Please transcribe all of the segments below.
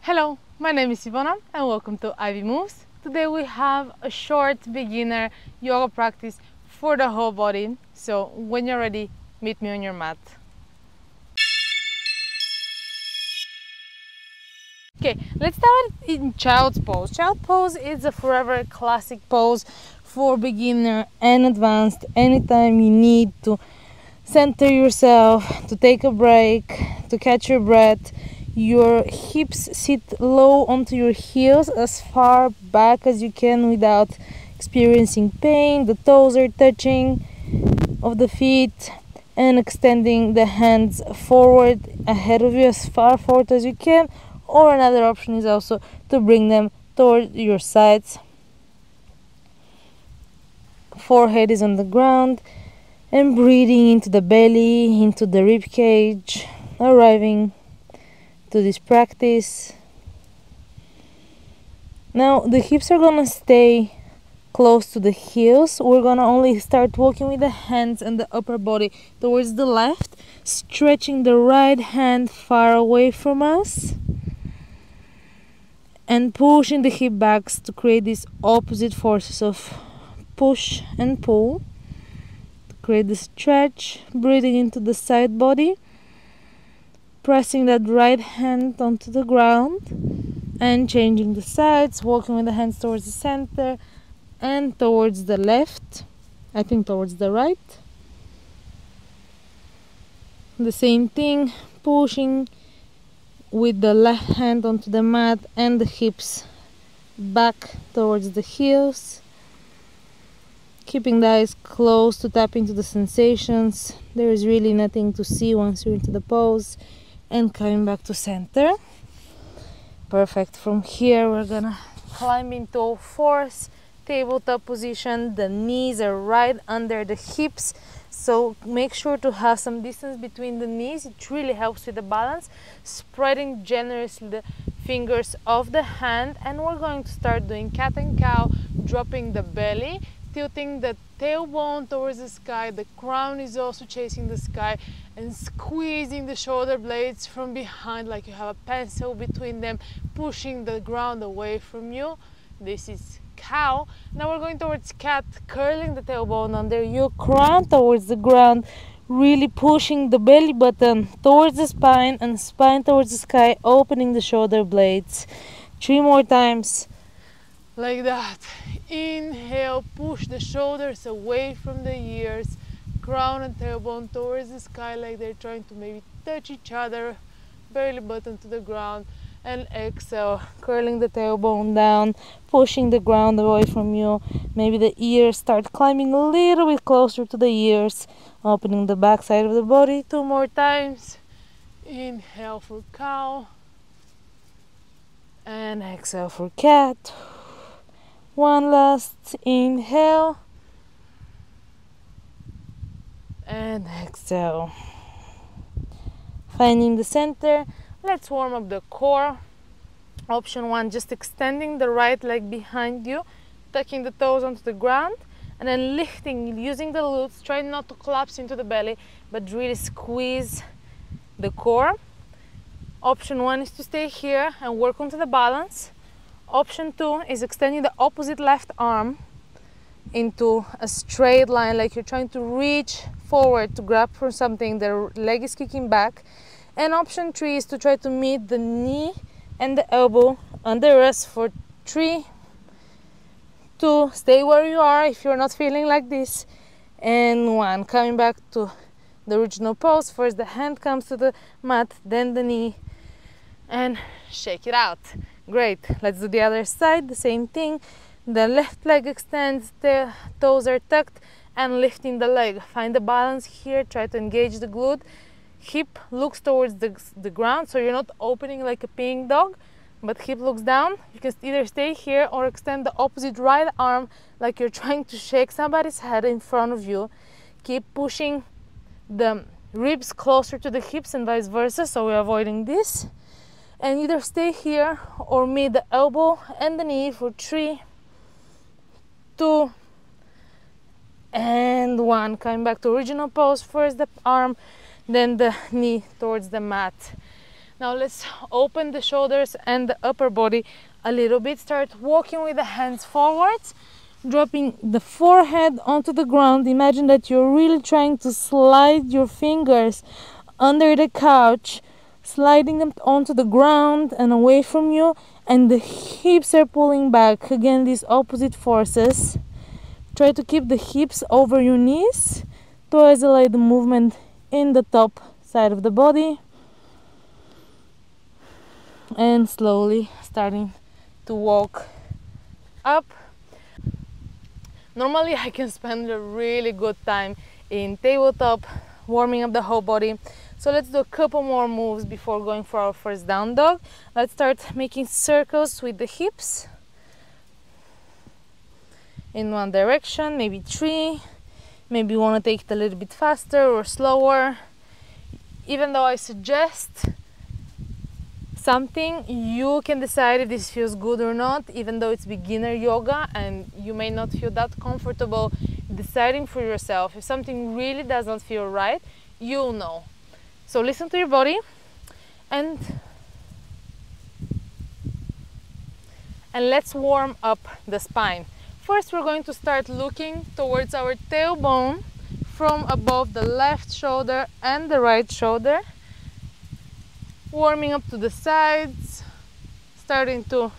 Hello, my name is Ivana and welcome to Ivy Moves. Today we have a short beginner yoga practice for the whole body. So when you're ready, meet me on your mat. Okay, let's start in child's pose. Child pose is a forever classic pose for beginner and advanced. Anytime you need to center yourself, to take a break, to catch your breath. Your hips sit low onto your heels as far back as you can without experiencing pain. The toes are touching of the feet and extending the hands forward ahead of you as far forward as you can. Or another option is also to bring them toward your sides. Forehead is on the ground and breathing into the belly, into the rib cage, arriving to this practice. Now the hips are gonna stay close to the heels. We're gonna only start walking with the hands and the upper body towards the left, stretching the right hand far away from us and pushing the hip backs to create these opposite forces of push and pull to create the stretch. Breathing into the side body, pressing that right hand onto the ground and changing the sides, walking with the hands towards the center and towards the left, I think towards the right. The same thing, pushing with the left hand onto the mat and the hips back towards the heels, keeping the eyes closed to tap into the sensations. There is really nothing to see once you're into the pose. And coming back to center. Perfect. From here we're gonna climb into all fours, tabletop position. The knees are right under the hips, so make sure to have some distance between the knees. It really helps with the balance. Spreading generously the fingers of the hand, and we're going to start doing cat and cow, dropping the belly, tilting the tailbone towards the sky. The crown is also chasing the sky, and squeezing the shoulder blades from behind like you have a pencil between them, pushing the ground away from you. This is cow. Now we're going towards cat, curling the tailbone under you, crown towards the ground, really pushing the belly button towards the spine and spine towards the sky, opening the shoulder blades. 3 more times like that. Inhale, push the shoulders away from the ears, crown and tailbone towards the sky like they're trying to maybe touch each other, belly button to the ground. And exhale, curling the tailbone down, pushing the ground away from you. Maybe the ears start climbing a little bit closer to the ears, opening the back side of the body. 2 more times. Inhale for cow and exhale for cat. 1 last inhale and exhale. Finding the center. Let's warm up the core. Option 1, just extending the right leg behind you, tucking the toes onto the ground, and then lifting using the glutes. Try not to collapse into the belly, but really squeeze the core. Option 1 is to stay here and work onto the balance. Option 2 is extending the opposite left arm into a straight line, like you're trying to reach forward to grab for something. The leg is kicking back. And option 3 is to try to meet the knee and the elbow under us for 3, 2, stay where you are if you're not feeling like this, and 1. Coming back to the original pose. First the hand comes to the mat, then the knee, and shake it out. Great. Let's do the other side. The same thing. The left leg extends, the toes are tucked, and lifting the leg. Find the balance here. Try to engage the glute. Hip looks towards the ground, so you're not opening like a peeing dog, but hip looks down. You can either stay here or extend the opposite right arm like you're trying to shake somebody's head in front of you. Keep pushing the ribs closer to the hips and vice versa, so we're avoiding this. And either stay here or meet the elbow and the knee for 3, 2, and 1. Coming back to original pose. First the arm, then the knee towards the mat. Now let's open the shoulders and the upper body a little bit. Start walking with the hands forwards, dropping the forehead onto the ground. Imagine that you're really trying to slide your fingers under the couch, sliding them onto the ground and away from you, and the hips are pulling back. Again, these opposite forces. Try to keep the hips over your knees to isolate the movement in the top side of the body, and slowly starting to walk up. Normally I can spend a really good time in tabletop, warming up the whole body. So let's do a couple more moves before going for our first down dog. Let's start making circles with the hips in one direction, maybe 3. Maybe you want to take it a little bit faster or slower. Even though I suggest something, you can decide if this feels good or not, even though it's beginner yoga and you may not feel that comfortable deciding for yourself. If something really does not feel right, you'll know. So listen to your body and let's warm up the spine. First, we're going to start looking towards our tailbone from above the left shoulder and the right shoulder, warming up to the sides, starting to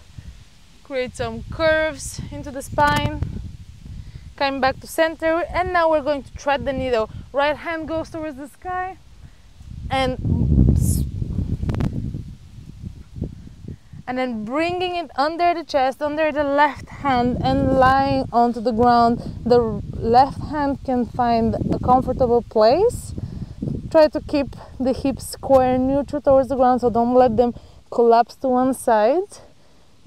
create some curves into the spine, coming back to center. And now we're going to thread the needle. Right hand goes towards the sky, and then bringing it under the chest, under the left hand, and lying onto the ground. The left hand can find a comfortable place. Try to keep the hips square, neutral towards the ground, so don't let them collapse to one side.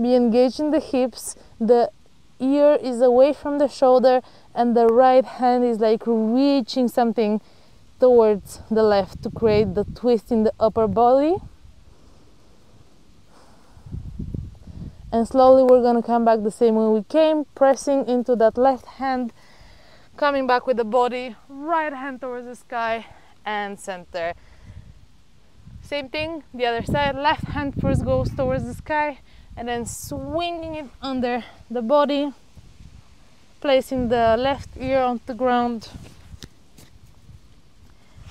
Be engaged in the hips. The ear is away from the shoulder, and the right hand is like reaching something towards the left to create the twist in the upper body. And slowly we're going to come back the same way we came, pressing into that left hand, coming back with the body, right hand towards the sky and center. Same thing, the other side, left hand first goes towards the sky and then swinging it under the body, placing the left ear on the ground,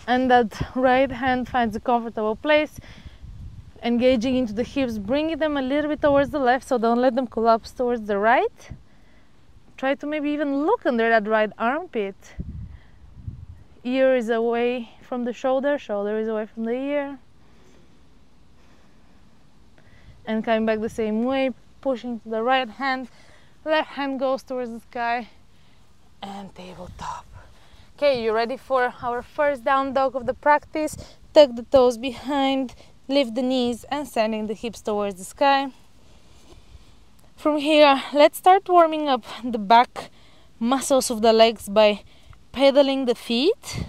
and that right hand finds a comfortable place. Engaging into the hips, bringing them a little bit towards the left, so don't let them collapse towards the right. Try to maybe even look under that right armpit. Ear is away from the shoulder, shoulder is away from the ear. And coming back the same way, pushing to the right hand, left hand goes towards the sky, and tabletop. Okay, you ready for our first down dog of the practice? Tuck the toes behind, lift the knees and sending the hips towards the sky. From here, let's start warming up the back muscles of the legs by pedaling the feet.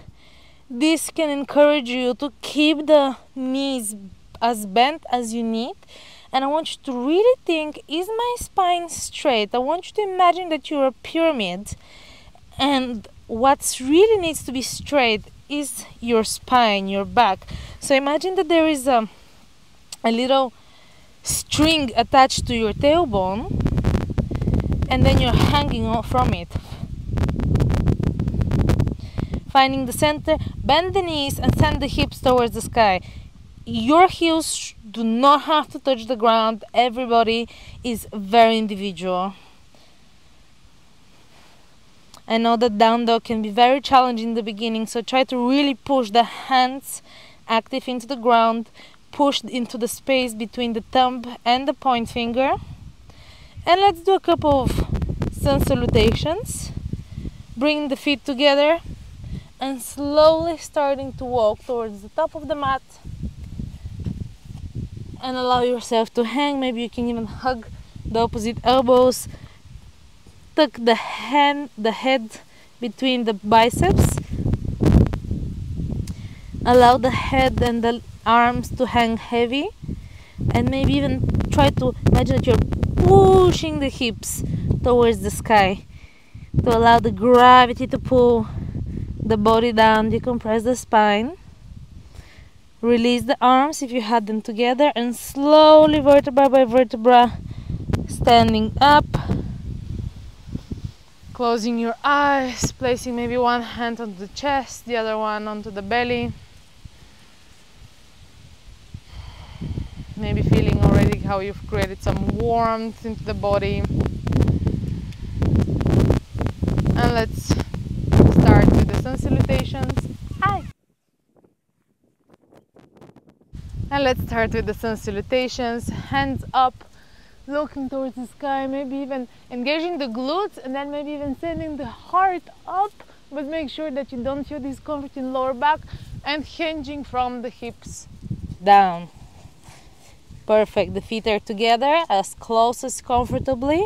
This can encourage you to keep the knees as bent as you need. And I want you to really think, is my spine straight? I want you to imagine that you're a pyramid, and what really needs to be straight is your spine, your back. So imagine that there is a little string attached to your tailbone, and then you're hanging from it. Finding the center, bend the knees and send the hips towards the sky. Your heels do not have to touch the ground. Everybody is very individual. I know that down dog can be very challenging in the beginning, so try to really push the hands active into the ground, push into the space between the thumb and the point finger. And let's do a couple of sun salutations. Bring the feet together and slowly starting to walk towards the top of the mat. And allow yourself to hang. Maybe you can even hug the opposite elbows. Tuck the head between the biceps. Allow the head and the arms to hang heavy. And maybe even try to imagine that you're pushing the hips towards the sky to allow the gravity to pull the body down, decompress the spine. Release the arms if you had them together, and slowly, vertebra by vertebra, standing up. Closing your eyes, placing maybe one hand on the chest, the other one onto the belly. Maybe feeling already how you've created some warmth into the body. And let's start with the sun salutations. Hi! And let's start with the sun salutations. Hands up, looking towards the sky, maybe even engaging the glutes, and then maybe even sending the heart up, but make sure that you don't feel discomfort in lower back, and hinging from the hips down. Perfect. The feet are together as close as comfortably.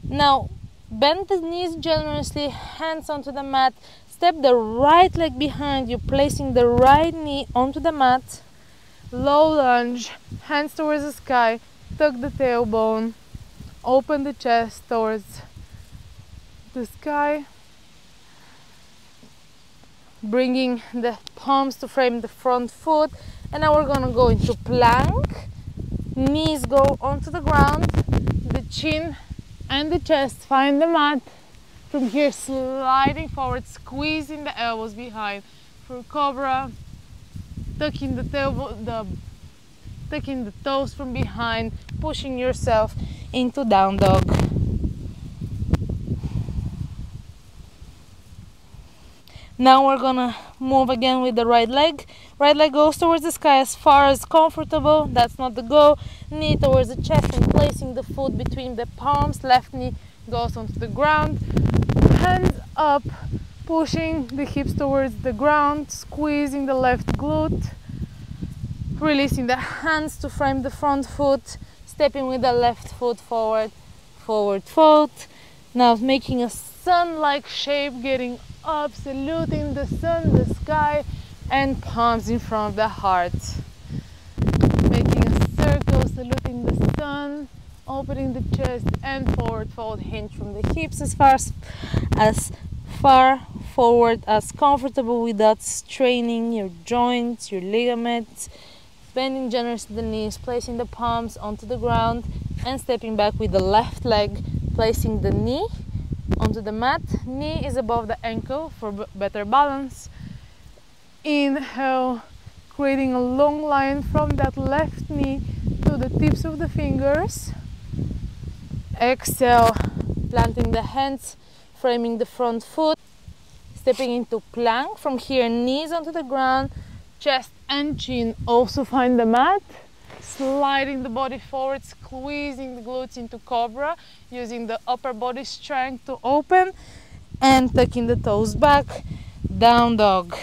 Now bend the knees generously, hands onto the mat. Step the right leg behind you, placing the right knee onto the mat. Low lunge, hands towards the sky. Tuck the tailbone, open the chest towards the sky, bringing the palms to frame the front foot. And now we're gonna go into plank. Knees go onto the ground, the chin and the chest find the mat. From here, sliding forward, squeezing the elbows behind for cobra, tucking the tailbone, taking the toes from behind, pushing yourself into down dog. Now we're gonna move again with the right leg. Right leg goes towards the sky as far as comfortable. That's not the goal. Knee towards the chest and placing the foot between the palms. Left knee goes onto the ground. Hands up, pushing the hips towards the ground, squeezing the left glute. Releasing the hands to frame the front foot, stepping with the left foot forward, forward fold. Now making a sun-like shape, getting up, saluting the sun, the sky, and palms in front of the heart. Making a circle, saluting the sun, opening the chest, and forward fold, hinge from the hips as far forward as comfortable without straining your joints, your ligaments. Bending generously the knees, placing the palms onto the ground, and stepping back with the left leg, placing the knee onto the mat. Knee is above the ankle for better balance. Inhale, creating a long line from that left knee to the tips of the fingers. Exhale, planting the hands, framing the front foot, stepping into plank. From here, knees onto the ground, chest and chin also find the mat. Sliding the body forward, squeezing the glutes into cobra, using the upper body strength to open, and tucking the toes back, down dog.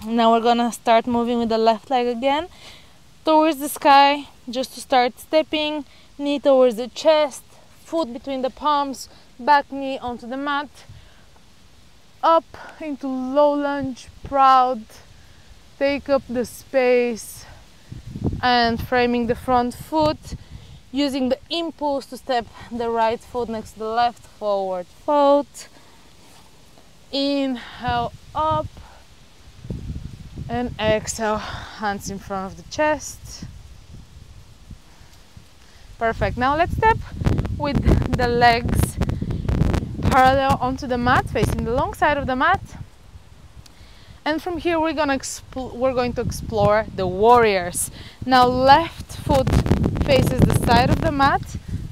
Now we're gonna start moving with the left leg again towards the sky, just to start stepping. Knee towards the chest, foot between the palms, back knee onto the mat. Up into low lunge, proud. Take up the space and framing the front foot, using the impulse to step the right foot next to the left, forward fold. Inhale up and exhale, hands in front of the chest. Perfect. Now let's step with the legs parallel onto the mat, facing the long side of the mat. And from here we're going to explore the warriors. Now left foot faces the side of the mat,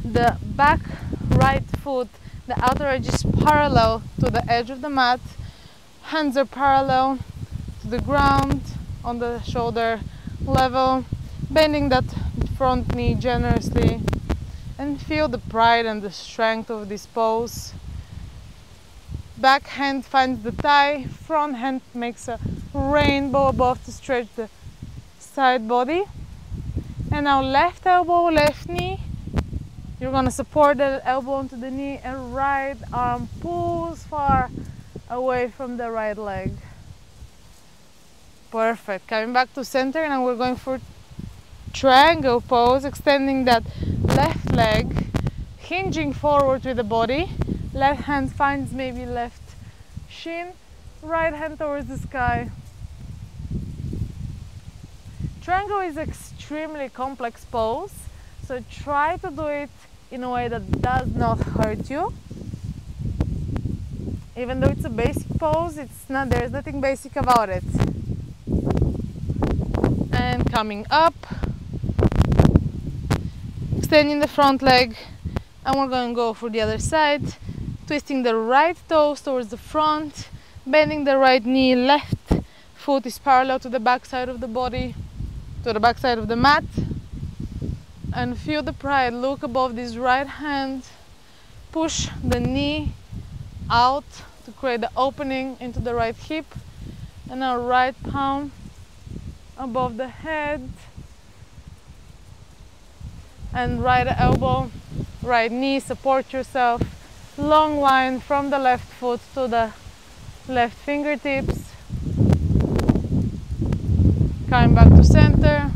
the back right foot, the outer edge is parallel to the edge of the mat. Hands are parallel to the ground on the shoulder level, bending that front knee generously, and feel the pride and the strength of this pose. Back hand finds the thigh, front hand makes a rainbow above to stretch the side body. And now left elbow, left knee. You're gonna support the elbow onto the knee, and right arm pulls far away from the right leg. Perfect. Coming back to center, and we're going for triangle pose, extending that left leg, hinging forward with the body. Left hand finds maybe left shin, right hand towards the sky. Triangle is an extremely complex pose, so try to do it in a way that does not hurt you. Even though it's a basic pose, there's nothing basic about it. And coming up, extending the front leg, and we're going to go for the other side, twisting the right toes towards the front, bending the right knee, left foot is parallel to the back side of the body, to the back side of the mat, and feel the pride. Look above this right hand, push the knee out to create the opening into the right hip, and now right palm above the head, and right elbow, right knee, support yourself, long line from the left foot to the left fingertips, coming back to center,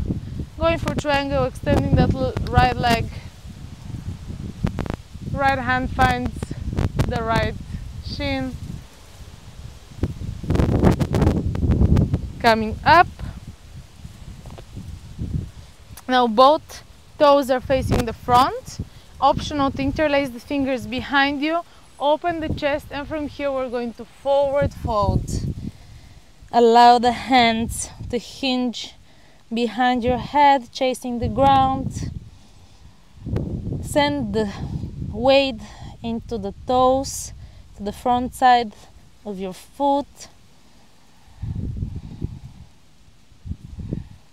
going for triangle, extending that right leg, right hand finds the right shin, coming up. Now both toes are facing the front. Optional to interlace the fingers behind you, open the chest, and from here we're going to forward fold. Allow the hands to hinge behind your head, chasing the ground. Send the weight into the toes, to the front side of your foot.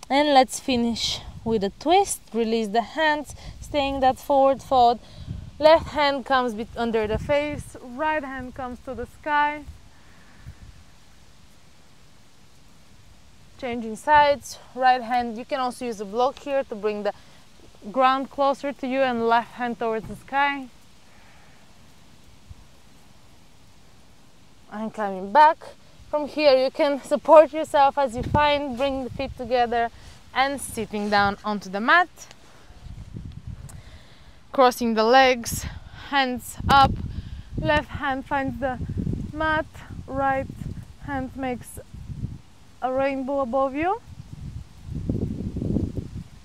And let's finish with a twist. Release the hands, staying that forward fold. Left hand comes under the face, right hand comes to the sky. Changing sides, right hand, you can also use a block here to bring the ground closer to you, and left hand towards the sky. And coming back. From here you can support yourself as you find, bring the feet together, and sitting down onto the mat. Crossing the legs, hands up, left hand finds the mat, right hand makes a rainbow above you.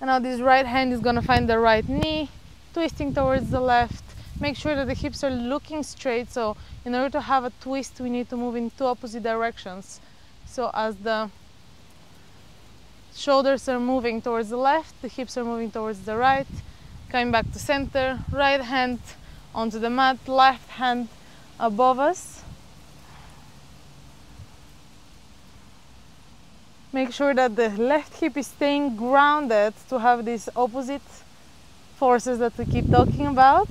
And now this right hand is going to find the right knee, twisting towards the left. Make sure that the hips are looking straight, so in order to have a twist we need to move in two opposite directions. So as the shoulders are moving towards the left, the hips are moving towards the right. Coming back to center, right hand onto the mat, left hand above us. Make sure that the left hip is staying grounded to have these opposite forces that we keep talking about.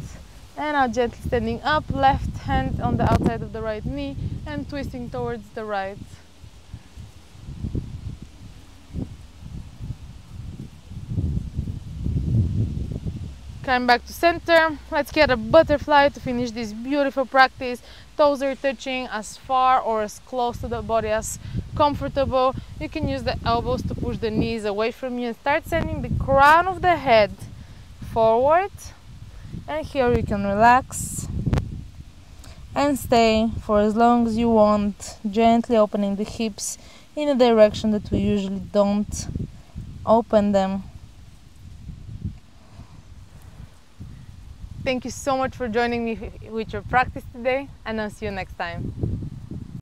And now gently standing up, left hand on the outside of the right knee and twisting towards the right. Come back to center. Let's get a butterfly to finish this beautiful practice. Toes are touching as far or as close to the body as comfortable. You can use the elbows to push the knees away from you and start sending the crown of the head forward. And here you can relax and stay for as long as you want, gently opening the hips in a direction that we usually don't open them. Thank you so much for joining me with your practice today, and I'll see you next time.